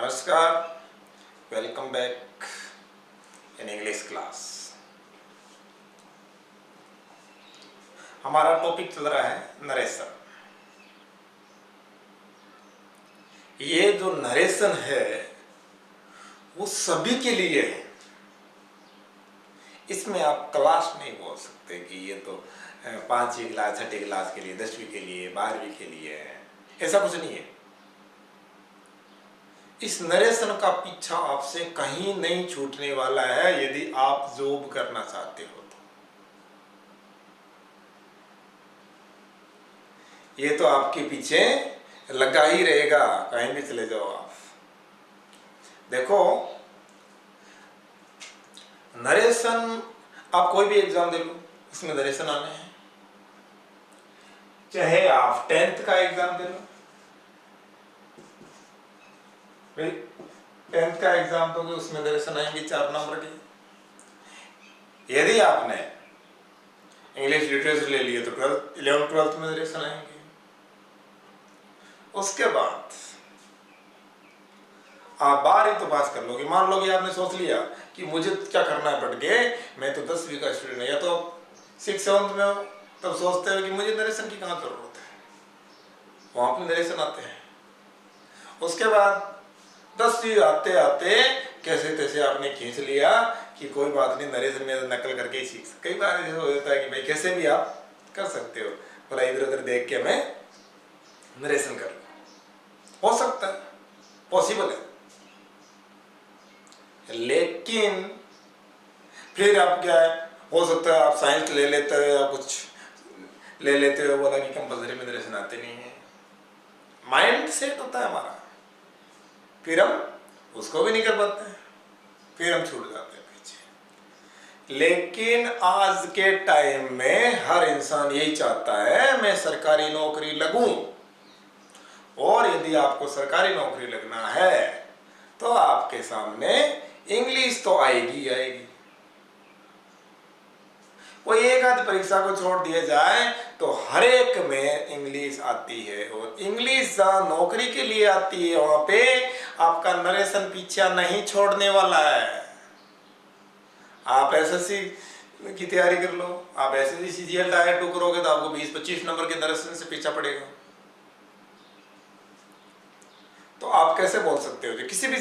नमस्कार, welcome back in English class. हमारा topic चल रहा है नरेशन। ये जो नरेशन है वो सभी के लिए है। इसमें आप क्लास नहीं बोल सकते कि ये तो 5वीं क्लास 6ठी क्लास के लिए, 10वीं के लिए, 12वीं के लिए है। ऐसा कुछ नहीं है। इस नरेशन का पीछा आपसे कहीं नहीं छूटने वाला है यदि आप जॉब करना चाहते हो तो। ये तो आपके पीछे लगा ही रहेगा, कहीं भी चले जाओ आप। देखो, नरेशन आप कोई भी एग्जाम दे लो, उसमें नरेशन आने हैं। चाहे आप 10th का एग्जाम दे लो, 10th का एग्जाम दोगे उसमें नरेशन आएंगे 4 नंबर के। यदि आपने इंग्लिश लिटरेचर ले लिए तो 11th 12th में नरेशन आएंगे। उसके बाद आप 12वीं तो पास कर लोगे। मान लो कि आपने सोच लिया कि मुझे क्या करना है, पढ़ के मैं तो 10वीं का स्टूडेंट है, या तो 6th 7th में हो, तब सोचते हो कि मुझे नरेशन की कहाँ जरूरत है, वहां पे नरेशन आते हैं। उसके बाद 10वीं आते आते कैसे तैसे आपने खींच लिया कि कोई बात नहीं, नरेशन में नकल करके ही सीख सकते। कई बार ऐसा हो जाता है कि भाई कैसे भी आप कर सकते हो, बोला इधर उधर देख के मैं नरेशन कर लूं। हो सकता है, पॉसिबल है। लेकिन फिर आप क्या है, हो सकता है आप साइंस ले लेते हो या कुछ ले लेते हो, बोला कि कंपल्सरी में नरेशन आते नहीं है। माइंड सेट होता है हमारा, फिर हम उसको भी नहीं कर पाते हैं, फिर हम छूट जाते हैं पीछे। लेकिन आज के टाइम में हर इंसान यही चाहता है मैं सरकारी नौकरी लगूं। और यदि आपको सरकारी नौकरी लगना है तो आपके सामने इंग्लिश तो आएगी आएगी। कोई एक आध परीक्षा को छोड़ दिया जाए तो हर एक में इंग्लिश आती है, और इंग्लिश जहां नौकरी के लिए आती है वहां पे आपका नरेशन पीछा नहीं छोड़ने वाला है। आप एसएससी की तैयारी कर लो, आप एसएससी सीजीएल टायर 2 करोगे तो आपको 20-25 नंबर के नरेशन से पीछा पड़ेगा। तो आप कैसे बोल सकते हो, किसी भी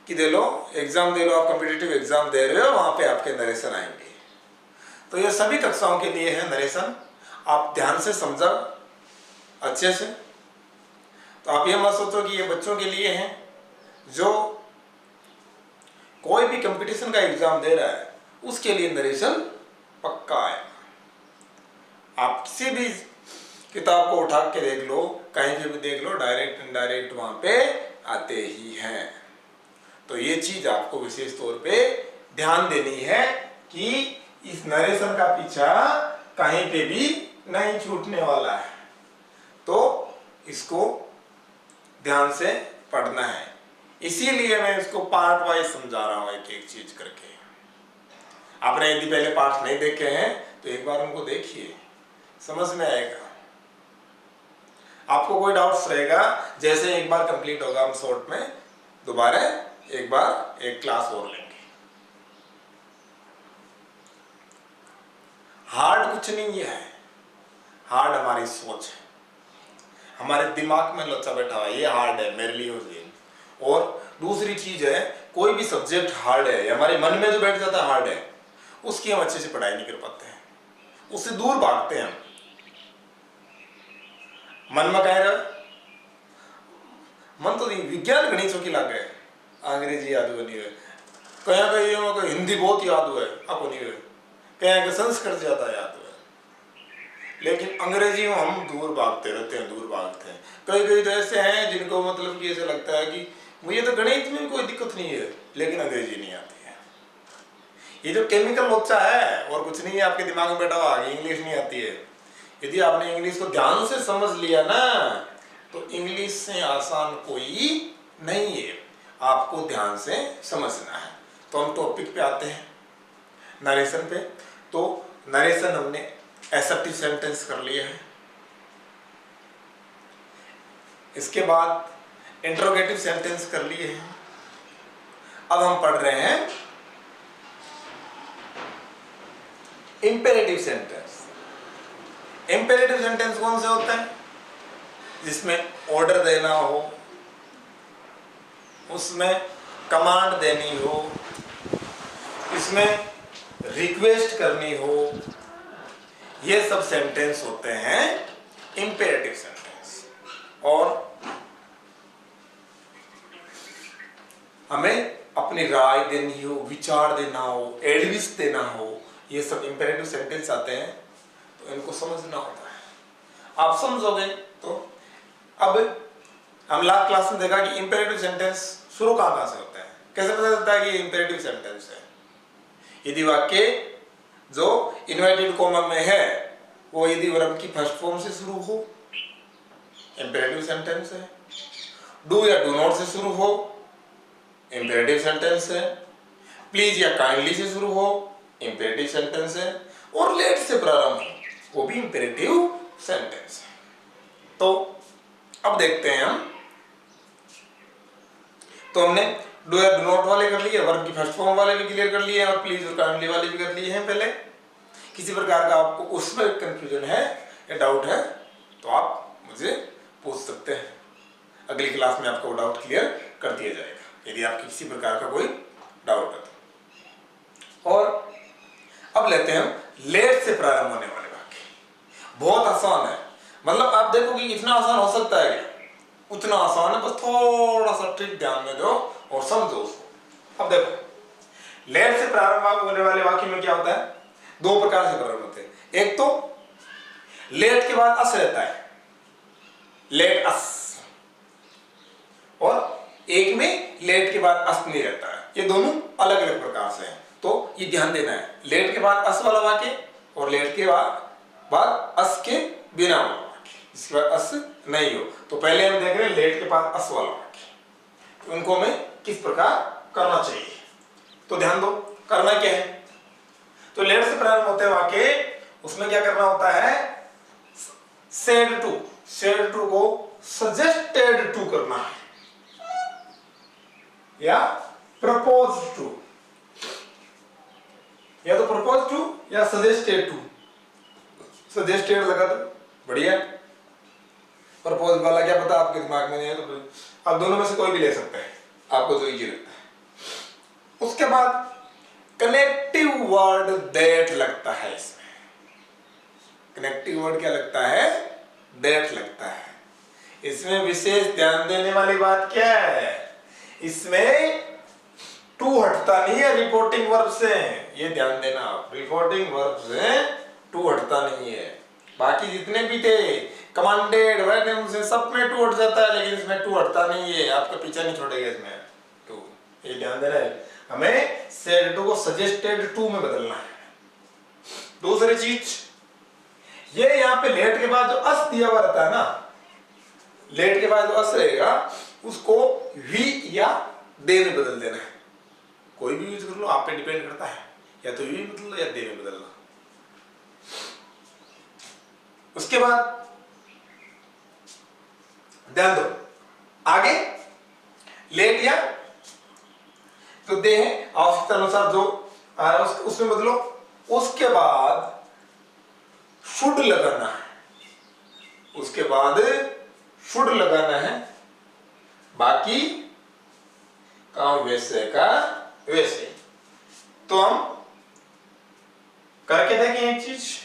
की दे लो, एग्जाम दे लो, आप कॉम्पिटिटिव एग्जाम दे रहे हो, वहां पे आपके नरेशन आएंगे। तो ये सभी कक्षाओं के लिए है नरेशन। आप ध्यान से समझा अच्छे से। तो आप ये मत सोचो कि ये बच्चों के लिए है। जो कोई भी कंपटीशन का एग्जाम दे रहा है उसके लिए नरेशन पक्का है। आप किसी भी किताब को उठा के देख लो, कहीं पे भी देख लो, डायरेक्ट इनडायरेक्ट वहां पे आते ही हैं। तो ये चीज आपको विशेष तौर पे ध्यान देनी है कि इस नरेशन का पीछा कहीं पे भी नहीं छूटने वाला है। तो इसको ध्यान से पढ़ना है। इसीलिए मैं इसको पार्ट वाइज समझा रहा हूं, एक एक चीज करके। आपने यदि पहले पार्ट नहीं देखे हैं तो एक बार उनको देखिए, समझ में आएगा। आपको कोई डाउट्स रहेगा, जैसे एक बार कंप्लीट होगा हम शॉर्ट में दोबारा एक बार एक क्लास और लेंगे। हार्ड कुछ नहीं है, हार्ड हमारी सोच है, हमारे दिमाग में लच्चा बैठा हुआ है, ये हार्ड है मेरे लिए। और दूसरी चीज है, कोई भी सब्जेक्ट हार्ड है, हमारे मन में जो बैठ जाता है हार्ड है, उसकी हम अच्छे से पढ़ाई नहीं कर पाते हैं, उससे दूर भागते हैं हम। मन में कह रहे मन तो विज्ञान गणित की लग गए, अंग्रेजी याद हुआ नहीं है, कहीं कहीं हिंदी बहुत याद हुआ है, आपको नहीं हुआ, कहीं संस्कृत ज्यादा याद हुआ है। लेकिन अंग्रेजी में हम दूर भागते रहते हैं, दूर भागते हैं। कई कई तो ऐसे हैं जिनको मतलब कि ऐसा लगता है कि मुझे तो गणित में कोई दिक्कत नहीं है, लेकिन अंग्रेजी नहीं आती है। ये जो केमिकल लोचा है और कुछ नहीं है, आपके दिमाग में बैठा हुआ, इंग्लिश नहीं आती है। यदि आपने इंग्लिश को ध्यान से समझ लिया ना तो इंग्लिश से आसान कोई नहीं है, आपको ध्यान से समझना है। तो हम टॉपिक पे आते हैं, नरेशन पे। तो नरेशन हमने एसर्टिव सेंटेंस कर लिया है। इसके बाद इंट्रोगेटिव सेंटेंस कर लिए हैं। अब हम पढ़ रहे हैं इंपेरेटिव सेंटेंस। इंपेरेटिव सेंटेंस कौन से होते हैं? जिसमें ऑर्डर देना हो, उसमें कमांड देनी हो, इसमें रिक्वेस्ट करनी हो, ये सब सेंटेंस होते हैं इंपेरेटिव सेंटेंस। और हमें अपनी राय देनी हो, विचार देना हो, एडवाइस देना हो, ये सब इंपेरेटिव सेंटेंस आते हैं। तो इनको समझना होता है। आप समझोगे तो अब हम लास्ट क्लास में देखा कि इंपेरेटिव सेंटेंस शुरू कहां से होता है, कैसे पता चलता है कि इंपेरेटिव सेंटेंस है? यदि वाक्य जो इन्वर्टेड कॉमा में है वो यदि वर्ब की फर्स्ट फॉर्म से शुरू हो, इंपेरेटिव सेंटेंस है। डू या डू नॉट से शुरू हो, इंपेरेटिव सेंटेंस है। प्लीज या काइंडली से शुरू हो, इंपेरेटिव सेंटेंस है। और लेट से प्रारंभ हो, वो भी इंपेरेटिव सेंटेंस है। तो अब देखते हैं हम। तो हमने डू या डू नॉट वाले कर लिए, वर्ब की फर्स्ट फॉर्म वाले भी क्लियर कर लिए और प्लीज और काइंडली वाले भी कर लिए हैं पहले। किसी प्रकार का आपको उसमें कंफ्यूजन है या डाउट है तो आप मुझे पूछ सकते हैं। अगली क्लास में आपको डाउट क्लियर कर दिया जाएगा यदि आपकी किसी प्रकार का कोई डाउट है तो। और अब लेते हैं हम लेट से प्रारंभ होने वाले वाक्य। बहुत आसान है, मतलब आप देखो कि इतना आसान हो सकता है क्या? उतना आसान है, बस थोड़ा सा ट्रिक ध्यान में दो और समझो उसको। अब देखो लेट से प्रारंभ होने वाले वाक्य में क्या होता है? दो प्रकार से प्रारंभ होते हैं। एक तो लेट के बाद अस रहता है, लेट अस, और एक में लेट के बाद अस नहीं रहता है। ये दोनों अलग अलग प्रकार से हैं, तो ये ध्यान देना है। लेट के बाद अस वाला वाक्य और लेट के बाद अस के बिना वाला वाक्य, इसके बाद अस नहीं हो। तो पहले हम देख रहे हैं लेट के बाद अस वाला वाक्य, उनको हमें किस प्रकार करना चाहिए। तो ध्यान दो, करना क्या है? तो लेट से प्रारंभ होते वाक्य, उसमें क्या करना होता है? सेड टू को सजेस्टेड टू करना है या प्रपोज टू, या तो प्रपोज टू या सजेस्टेड टू। सजेस्टेड लगा दो, बढ़िया। प्रपोज वाला क्या पता आपके दिमाग में नहीं है तो आप दोनों में से कोई भी ले सकते हैं, आपको जो इजी लगता है। उसके बाद कनेक्टिव वर्ड दैट लगता है इसमें। कनेक्टिव वर्ड क्या लगता है? दैट लगता है। इसमें विशेष ध्यान देने वाली बात क्या है? इसमें टू हटता नहीं है रिपोर्टिंग वर्ब से, ये ध्यान देना आप। रिपोर्टिंग वर्ब से टू हटता नहीं है। बाकी जितने भी थे कमांडेड वर्ब से सब में टू हट जाता है, लेकिन इसमें टू हटता नहीं है, आपका पीछा नहीं छोड़ेगा इसमें टू। ये ध्यान देना है। हमें सेड टू को सजेस्टेड टू में बदलना है। दूसरी चीज, ये यहाँ पे लेट के बाद जो अस दिया हुआ रहता है ना, लेट के बाद जो अस रहेगा उसको वी या दे में बदल देना है। कोई भी यूज कर लो, आप पे डिपेंड करता है, या तो वी बदल लो या दे में बदलना। उसके बाद ध्यान दो, आगे लेट या तो दे है आवश्यकता अनुसार जो आ रहा है उसमें बदलो। उसके बाद शुड लगाना है, उसके बाद शुड लगाना है। बाकी काम वैसे का वैसे। तो हम करके देखें एक चीज,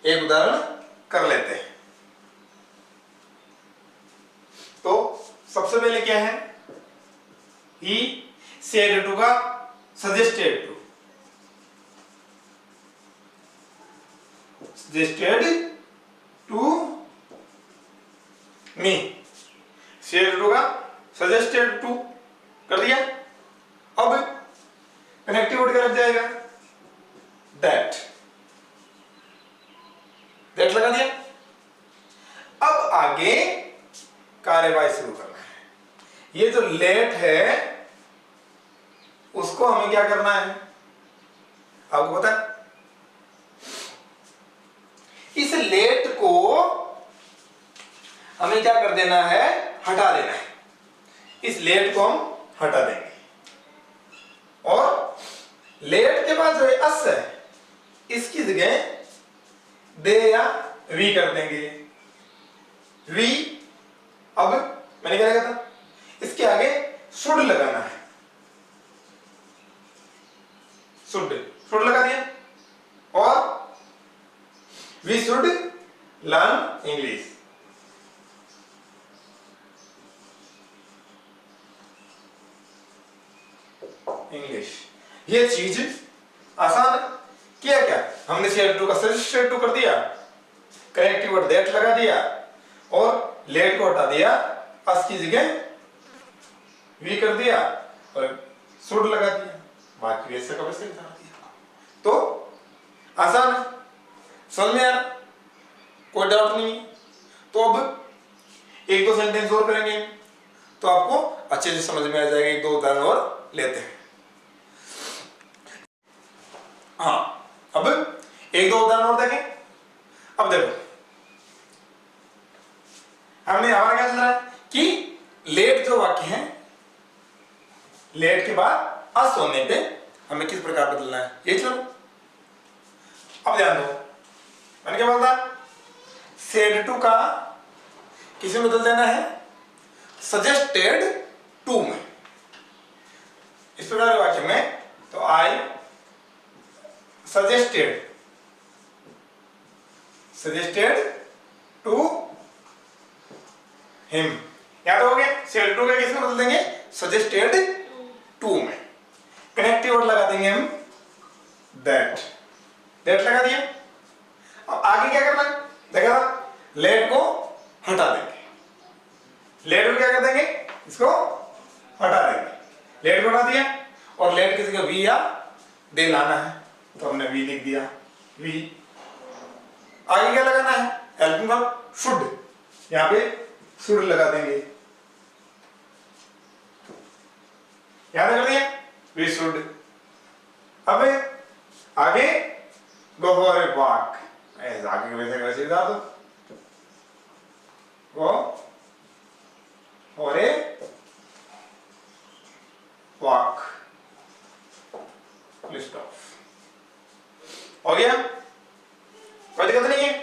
एक उदाहरण कर लेते हैं। तो सबसे पहले क्या है? ही सेड टू का suggested to, suggested to me, share to का सजेस्टेड टू कर दिया। अब कनेक्टिव वर्ड क्या लग जाएगा? दैट लगा दिया। अब आगे कार्यवाही शुरू करना है। ये जो लेट है उसको हमें क्या करना है आपको पता है? इस लेट को हमें क्या कर देना है? हटा देना है। इस लेट को हम हटा देंगे। और लेट के बाद जो अस है इसकी जगह दे या वी कर देंगे। वी, अब मैंने क्या कहा था, इसके आगे शुड लगाना है। शुड लगा दिया। और वी शुड लर्न इंग्लिश। ये चीज आसान है। किया क्या हमने शेयर टू का सजेस्ट शेयर टू कर दिया, कनेक्टिव वर्ड दैट लगा दिया और लेट को हटा दिया, अस की जगह वी कर दिया और शुड लगा दिया, बाकी वैसे का वैसे लगा दिया। तो आसान है, समझ में यार, कोई डाउट नहीं। तो अब एक दो सेंटेंस और करेंगे तो आपको अच्छे से समझ में आ जाएगा। एक दो उदाहरण और लेते हैं। हाँ, अब एक दो उदाहरण और देखें। अब देखो हमने हमारा क्या चल रहा है कि लेट जो वाक्य है, लेट के बाद अस होने पे हमें किस प्रकार बदलना है, ये चलो। अब ध्यान दो, मैंने क्या बोलता, सेड टू का किसी में बदल देना है सजेस्टेड टू में। इस प्रकार वाक्य में तो आई सजेस्टेड टू हिम, याद हो गया। सेड टू का किसमें बदल देंगे, सजेस्टेड टू में। कनेक्टिव वर्ड लगा देंगे हम दैट लगा दिया। अब आगे क्या करना है, देखा लेट को हटा देंगे। लेट को क्या कर देंगे, इसको हटा देंगे। लेट को हटा दिया और लेट किसी का वी या दे लाना है, तो हमने वी लिख दिया। वी आगे क्या लगाना है, हेल्पिंग वर्ब शुड, यहां पे शुड लगा देंगे। याद कर दिया, वी शुड। अब आगे गो फॉर ए वॉक, आगे वैसे डाल दो, go for a walk, list of. हो गया, कोई दिक्कत नहीं है,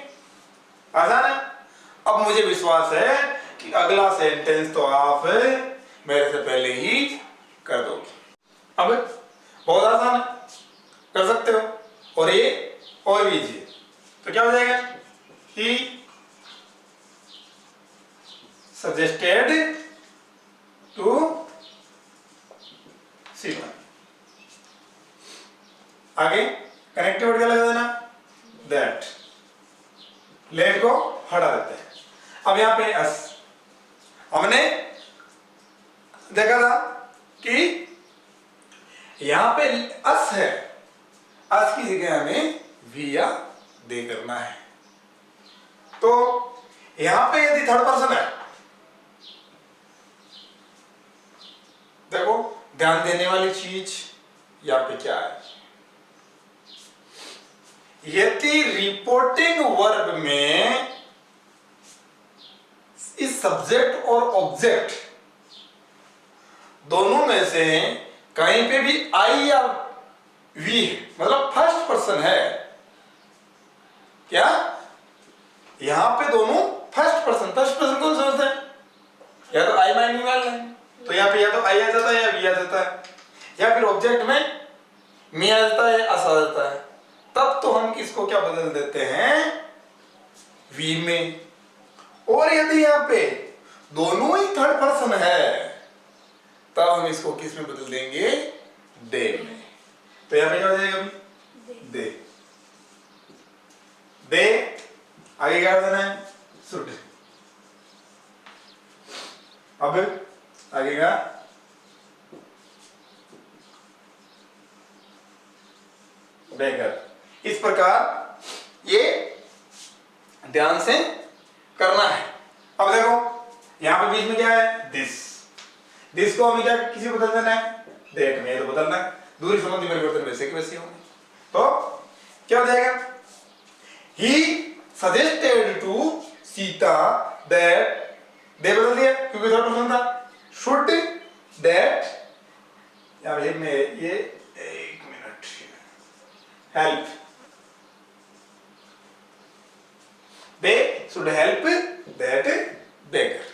आसान है। अब मुझे विश्वास है कि अगला सेंटेंस तो आप मेरे से पहले ही कर दोगे। अब बहुत आसान है, कर सकते हो। और ये और लीजिए तो क्या हो जाएगा, ही सजेस्टेड टू सीता। आगे कनेक्टिव वर्ड क्या लगा देना, दैट। लेट को हटा देते हैं। अब यहां पे अस, हमने देखा था कि यहां पे अस है, अस की जगह हमें वी या दे करना है। तो यहां पे यदि थर्ड पर्सन है, देखो ध्यान देने वाली चीज यहां पे क्या है, यदि रिपोर्टिंग वर्ब में इस सब्जेक्ट और ऑब्जेक्ट दोनों में से कहीं पे भी आई या वी है, मतलब फर्स्ट पर्सन है, क्या यहां पे दोनों फर्स्ट पर्सन कौन समझते हैं, या तो आई माइनिंग वाला है, तो यहां पे या तो आई आ जाता है या वी आ जाता है, या फिर ऑब्जेक्ट में मी आ जाता है, अस आ जाता है। तब तो हम इसको क्या बदल देते हैं, वी में। और यदि यहां पे दोनों ही थर्ड पर्सन है तब हम इसको किस में बदल देंगे, दे में। तो यहां पे क्या हो जाएगा अभी, दे। दे आगे क्या देना है, शुड। अब आगे का बेगर। इस प्रकार ये ध्यान से करना है। अब देखो यहां पे बीच में क्या है, दिस को हमें क्या किसी को बदल देना है, दैट में। तो बदलना है, दूरी संबंधी परिवर्तन वैसे के वैसे होंगे। तो क्या हो जाएगा, he suggested to Sita that, they बदल दिया क्योंकि थर्ड पर्सन था, शुड दैट या फिर में ये एक minute, help, they should help that beggar.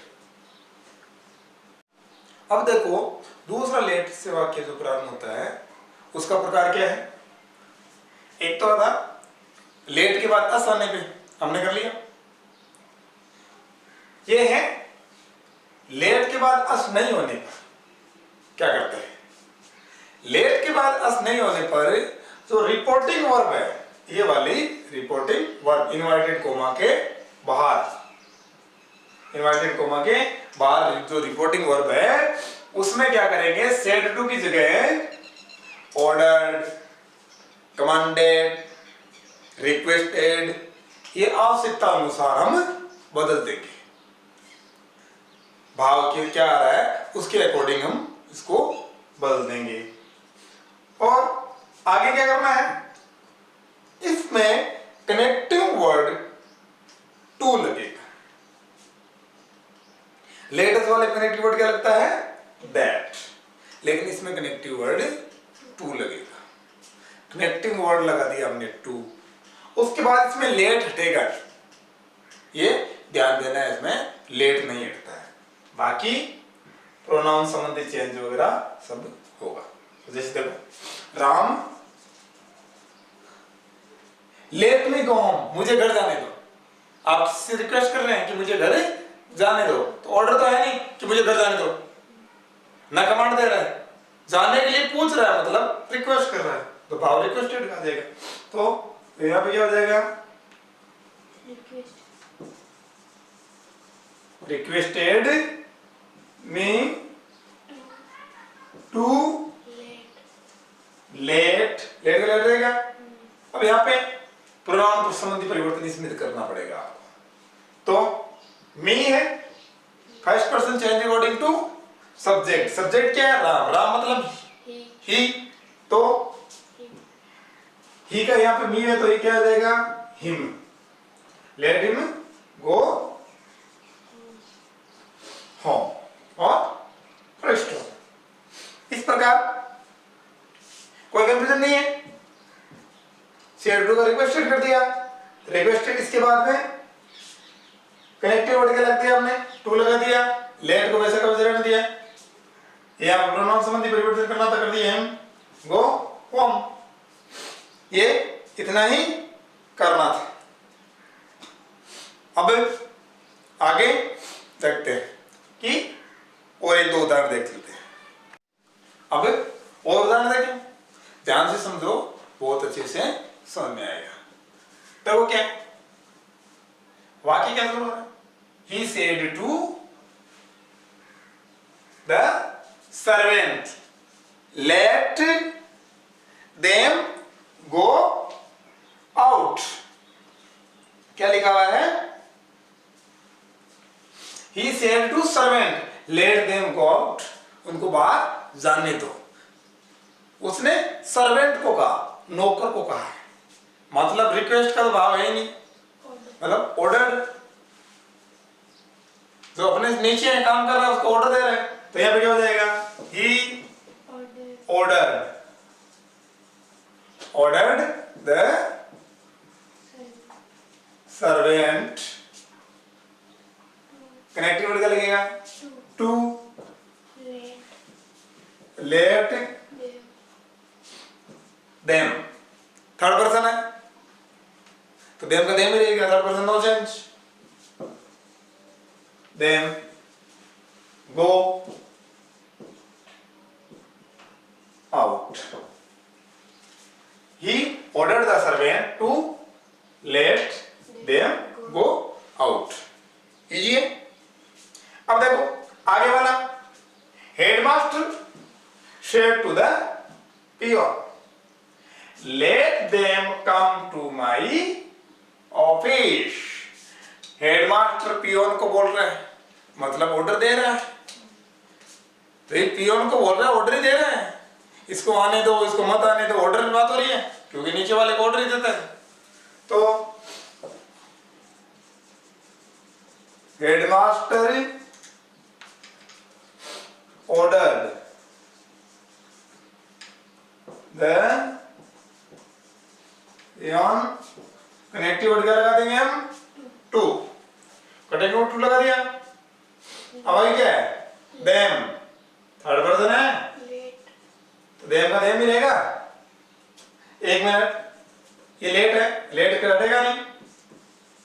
अब देखो दूसरा लेट से वाक्य जो प्रारंभ होता है उसका प्रकार क्या है। एक तो था लेट के बाद अस आने पे, हमने कर लिया। ये है लेट के बाद अस नहीं होने पर क्या करते हैं। लेट के बाद अस नहीं होने पर जो रिपोर्टिंग वर्ब है, ये वाली रिपोर्टिंग वर्ब इनवर्टेड कोमा के बाहर, इनवर्टेड कोमा के बाहर जो रिपोर्टिंग वर्ब है उसमें क्या करेंगे, सेड टू की जगह ऑर्डर्ड, कमांडेड, रिक्वेस्टेड, ये आवश्यकता अनुसार हम बदल देंगे। भाव के क्या आ रहा है उसके अकॉर्डिंग हम इसको बदल देंगे। और आगे क्या करना है, इसमें कनेक्टिंग वर्ड टू लगेगा। लेटेस्ट वाले कनेक्टिव वर्ड क्या लगता है, दैट, लेकिन इसमें कनेक्टिव वर्ड टू लगेगा। कनेक्टिंग वर्ड लगा दिया हमने टू। उसके बाद इसमें लेट हटेगा, ये ध्यान देना है, इसमें लेट नहीं हटता है। बाकी प्रोनाउन संबंधी चेंज वगैरह सब होगा। तो जैसे देखो Ram let me go home, मुझे घर जाने दो। आप किसी से रिक्वेस्ट कर रहे हैं कि मुझे घर जाने दो, तो ऑर्डर तो है नहीं कि मुझे घर जाने दो, ना कमांड दे रहा है, जाने के लिए पूछ रहा है, मतलब रिक्वेस्ट कर रहा है, तो भाव रिक्वेस्टेड आ जाएगा। तो यहाँ पे क्या हो जाएगा, requested me to let, let let रहेगा। अब यहाँ पे प्रोनाउन संबंधी परिवर्तन इसमें करना पड़ेगा आपको। तो मी है, first person change according to subject. Subject क्या है, राम, राम मतलब ही, तो ही का यहाँ पे मी है, तो ये क्या आ जाएगा, him, let him go home और रेस्टोरेंट। इस प्रकार कोई कंफ्यूजन नहीं है। शेयर टू का रिक्वेस्टेड कर दिया, रिक्वेस्टेड इसके बाद में कनेक्टिव वर्ड क्या लग दिया हमने, टू लगा दिया, लेट को वैसे का वैसे रहने दिया। ये आप प्रोनाउन संबंधी परिवर्तन करना था, कर दिया हम गो होम, ये इतना ही करना था। अब आगे देखते हैं कि और एक दो उदाहरण देख लेते हैं। अब और उदाहरण देखें, ध्यान से समझो, बहुत अच्छे से समझ में आएगा। तो वो क्या, वाक्य क्या शुरू हो रहा है, he said to the servant let them go out। क्या लिखा हुआ है, he said to servant let them go out, उनको बाहर जाने दो। उसने सर्वेंट को कहा, नौकर को कहा, मतलब रिक्वेस्ट का तो भाव है ही नहीं, मतलब ऑर्डर, जो अपने नीचे है काम कर रहा है उसको ऑर्डर दे रहा है। तो यहाँ पे क्या हो जाएगा, he ordered the servant, connective word क्या लगेगा, to, let them, third person है तो देम का देम ही रहेगा, third person no change. Them go out, he ordered the servant to let them go out। Easy है। अब देखो आगे वाला, headmaster said to the peon let them come to my office। Headmaster peon को बोल रहा है, मतलब ऑर्डर दे रहा है। तो ये पियोन को बोल रहा है, ऑर्डर ही दे रहा है, इसको आने दो, इसको मत आने दो, ऑर्डर की बात हो रही है, क्योंकि नीचे वाले को ऑर्डर ही देता है। तो headmaster ordered then on connective word क्या लगा देंगे हम, टू, कनेक्टिव 2 लगा दिया। अब आगे क्या है, देम, थर्ड पर्सन है तो देम का देम ही रहेगा। एक मिनट, ये लेट है, लेट कटेगा नहीं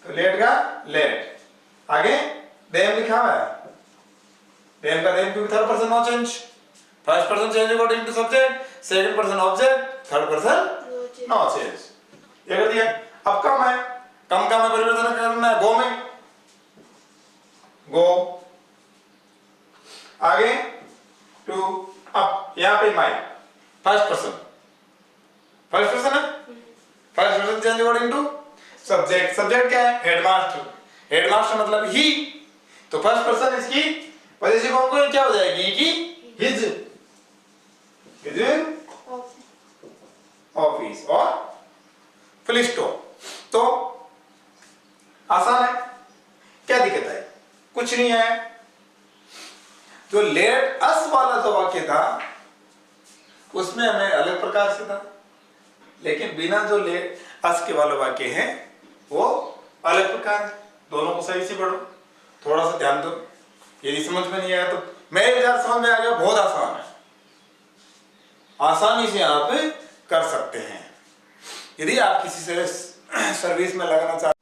तो लेट का लेट, आगे देम लिखा हुआ है, देम का देम क्योंकि third person no change, first person change according to subject, second person object, third person no change. ये कर दिया। अब कम है, कम का में परिवर्तन करना है, गो में, गो, आगे टू, अप, यहां पे my, first person, first person है, first person change according to subject, subject क्या है, हेडमास्टर, हेडमास्टर मतलब ही, तो फर्स्ट पर्सन इसकी पॉजिटिव फॉर्म को क्या हो जाएगी कि हिज, हिज ऑफिस और फुल स्टॉप। तो आसान है, क्या दिक्कत है, कुछ नहीं है। जो लेट अस वाला जो वाक्य था उसमें हमें अलग प्रकार से था, लेकिन बिना जो लेट अस के वाले वाक्य हैं वो अलग प्रकार है। दोनों को सही से पढ़ो, थोड़ा सा ध्यान दो, यदि समझ में नहीं आया तो मेरे विचार समझ में आ गया, बहुत आसान है, आसानी से आप कर सकते हैं। यदि आप किसी से सर्विस में लगाना चाहते,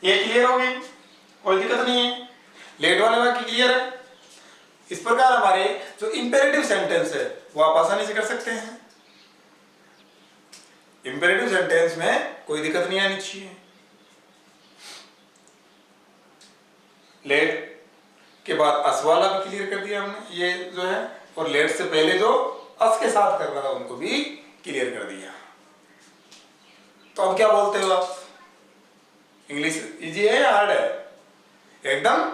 ये क्लियर हो गई, कोई दिक्कत नहीं है, लेट वाले वाक्य क्लियर है। इस प्रकार हमारे जो इंपेरेटिव सेंटेंस है वो आप आसानी से कर सकते हैं। इंपेरेटिव सेंटेंस में कोई दिक्कत नहीं आनी चाहिए। लेट के बाद अस वाला भी क्लियर कर दिया हमने, ये जो है, और लेट से पहले जो अस के साथ करना था उनको भी क्लियर कर दिया। तो अब क्या बोलते हो आप, इंग्लिश इजी है या हार्ड है? एकदम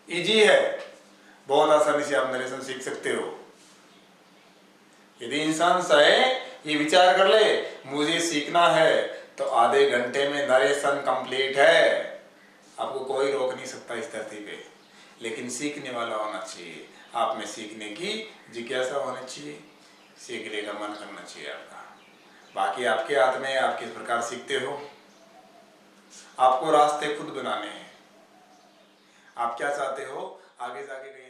इजी है, बहुत आसानी से आप नरेशन सीख सकते हो। यदि इंसान चाहे ये विचार कर ले मुझे सीखना है तो आधे घंटे में नरेशन कंप्लीट है, आपको कोई रोक नहीं सकता इस धरती पे। लेकिन सीखने वाला होना चाहिए, आप में सीखने की जिज्ञासा होनी चाहिए, सीखने का मन करना चाहिए आपका। बाकी आपके हाथ में, आप किस प्रकार सीखते हो, आपको रास्ते खुद बनाने हैं। आप क्या चाहते हो, आगे जाके कहीं